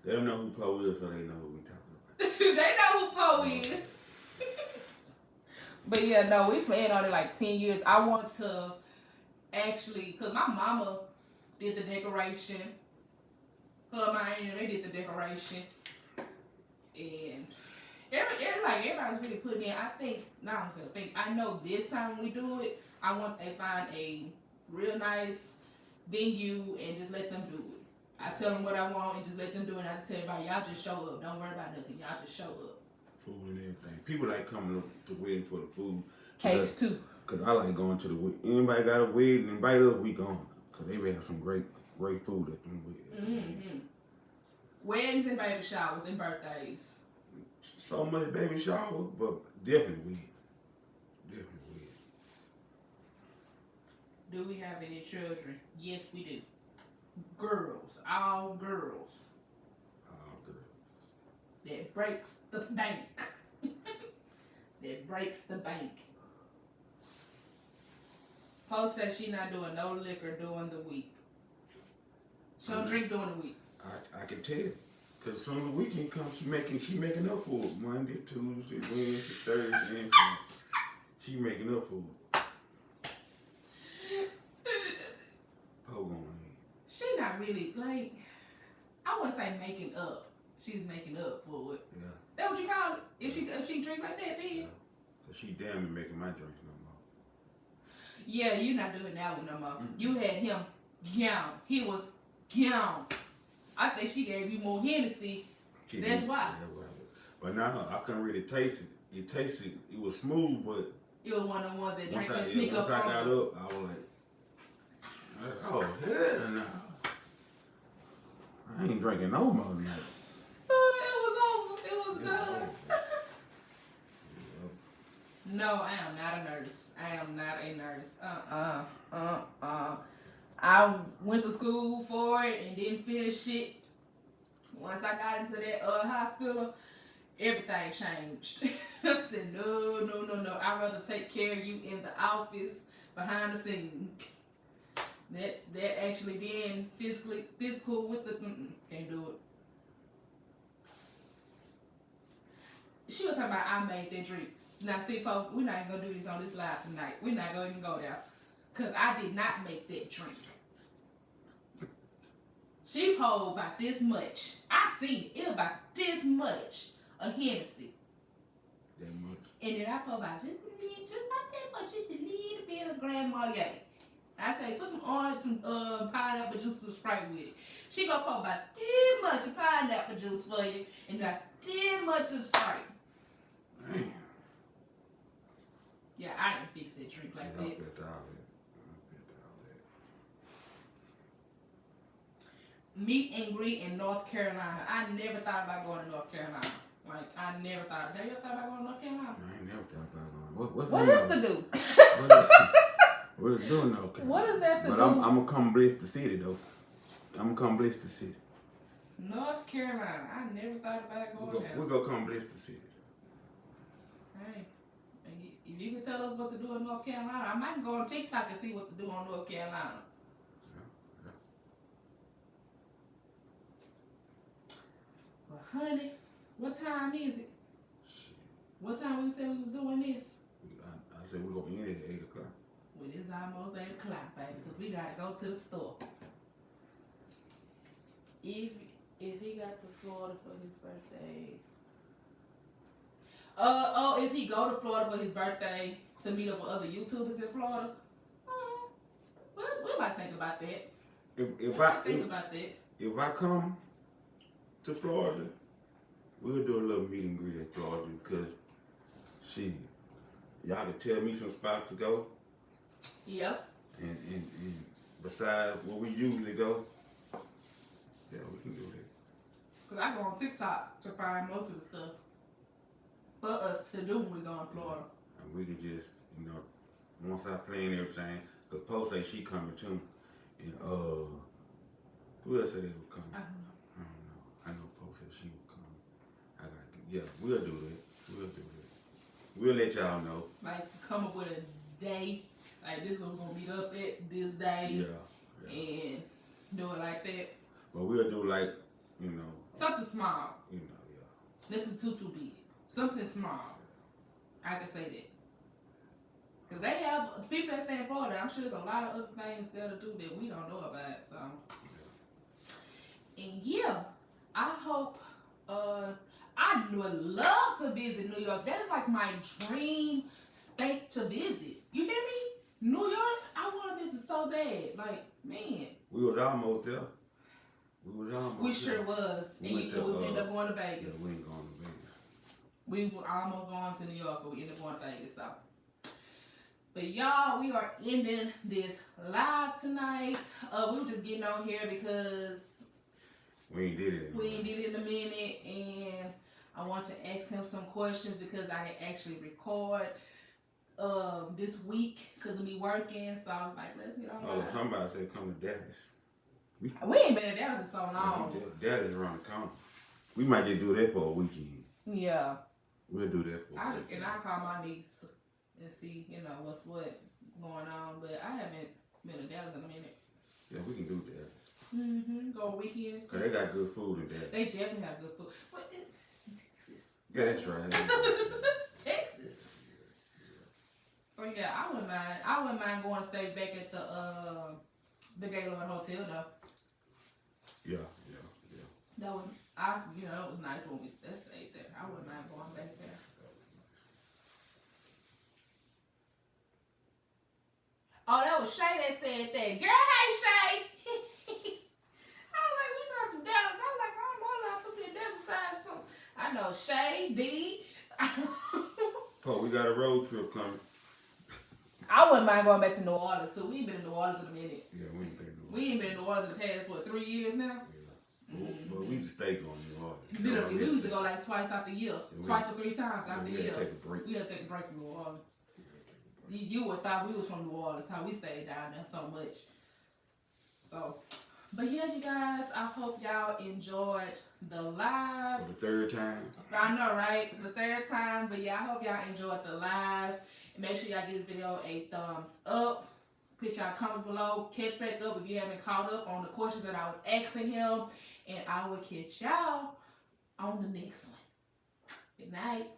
They don't know who Poe is, so they know who we talking about. They know who Poe is. But yeah, no, we plan on it like 10 years. I want to actually, because my mama did the decoration. Her and my aunt, they did the decoration. And everybody's really putting in. I know this time when we do it, I want to find a real nice venue and just let them do it. I tell them what I want and just let them do it. And I just tell everybody, y'all just show up. Don't worry about nothing. Y'all just show up. Food and everything. People like coming to wedding for the food. Cakes too. Cause I like going to the wedding. Anybody got a wedding, invite us, we gone. Cause they will have some great food at them weddings. Mm-hmm. Weddings and baby showers and birthdays. So much baby shower, but definitely wedding. Do we have any children? Yes, we do. Girls. All girls. All girls. That breaks the bank. That breaks the bank. Post says she not doing no liquor during the week. She don't drink during the week. I can tell. Cause as soon as the weekend comes, she making up for it. Monday, Tuesday, Wednesday, Thursday, and she making up for it. Hold on. She not really, like, I wouldn't say making up. She's making up for it. Yeah. That's what you call it? If she drink like that, then? Yeah. Cause she damn near making my drinks no more. Yeah, you not doing that one no more. Mm-hmm. You had him down. He was down. I think she gave you more Hennessy. That's why. Yeah, right. But now I couldn't really taste it. It was smooth, but you were one of the ones that drink and sneak up. Once I got up, I was like, oh hell no. I ain't drinking no more than that. Oh, it was over. It was done. No, I am not a nurse. I am not a nurse. I went to school for it and didn't finish it. Once I got into that hospital, everything changed. I said, no. I'd rather take care of you in the office, behind the scene. That actually being physical with the, can't do it. She was talking about I made that drink. Now see, folks, we're not even gonna do this on this live tonight. We're not gonna even go there. Cause I did not make that drink. She pulled about this much. I see it about this much of Hennessy. That much. And then I pulled about just about that much, just a little bit of Grand Marnier. I say put some orange, some pineapple juice, some Sprite with it. She gonna pour about this much of pineapple juice for you, and about this much of Sprite. Damn. Yeah, I didn't fix that drink like that. Meet and greet in North Carolina. I never thought about going to North Carolina. Like, I never thought. Have you ever thought about going to North Carolina? I ain't never thought about going. What is to do? What is doing though? Okay. What is that to do? But I'm gonna come bless the city though. I'm gonna come bless the city. North Carolina. I never thought about going there. We're gonna come bless the city. Hey, if you can tell us what to do in North Carolina, I might go on TikTok and see what to do on North Carolina. Well, honey, what time is it? Shit. What time we said we was doing this? I said we're gonna end it at 8 o'clock. Well, it's almost 8 o'clock, baby, because we gotta go to the store. If he got to Florida for his birthday. If he go to Florida for his birthday to meet up with other YouTubers in Florida, we might think about that. If I come to Florida, we'll do a little meet and greet at Florida because y'all can tell me some spots to go. Yep. And besides where we usually go, yeah, we can do that. Because I go on TikTok to find most of the stuff for us to do when we go in Florida. And we could just, once I plan everything, because Poe say she coming too. And who else said they would come? I don't know. I know Poe said she would come. I was like, yeah, we'll do that. We'll let y'all know. Like, come up with a day. Like, this is what we're going to meet up at this day. Yeah. And do it like that. But we'll do like, something small. Yeah. Nothing too big. Something small. I can say that. Because they have, people that stay in Florida, I'm sure there's a lot of other things they'll do that we don't know about. So. Yeah. And yeah, I hope, I would love to visit New York. That is like my dream state to visit. You hear me? New York, I want to visit so bad. Like, man. We was almost there. We sure was. And we ended up going to Vegas. Yeah, we ain't going to Vegas. We were almost going to New York, but we ended up going to Vegas. So. But y'all, we are ending this live tonight. We were just getting on here because we ain't did it in a minute, and I want to ask him some questions because I actually record this week because of me working. So I was like, let's get on. Oh, somebody said come to Dallas. We ain't been in Dallas in so long. Dallas is around the corner. We might just do that for a weekend. Yeah. We'll do that for a weekend. And I call my niece and see, what's what going on. But I haven't been to Dallas in a minute. Yeah, we can do Dallas. Go weekends. Cause they got good food in Dallas. They definitely have good food. What is Texas? Yeah, that's right. Texas. So yeah, I wouldn't mind going to stay back at the Gaylord Hotel though. Yeah. That was it was nice when we stayed there. I wouldn't mind going back there. Oh, that was Shay that said that. Girl, hey Shay. I was like, we trying some Dallas. I was like, I don't know a lot of people in Dallas besides some. I know Shay, D. Oh, we got a road trip coming. I wouldn't mind going back to New Orleans. So we ain't been in New Orleans in a minute. Yeah, we ain't been in New Orleans. We ain't been in New Orleans in the past, 3 years now? Yeah. But we used to stay going to New Orleans. Literally, we used to go like twice out the year. Twice or 3 times out the year. We had to take a break. We had to take a break from New Orleans. You would thought we was from New Orleans, how we stayed down there so much. So, but yeah, you guys, I hope y'all enjoyed the live. For the 3rd time. I know, right? The 3rd time. But yeah, I hope y'all enjoyed the live. And make sure y'all give this video a thumbs up. Put y'all comments below. Catch back up if you haven't caught up on the questions that I was asking him. And I will catch y'all on the next one. Good night.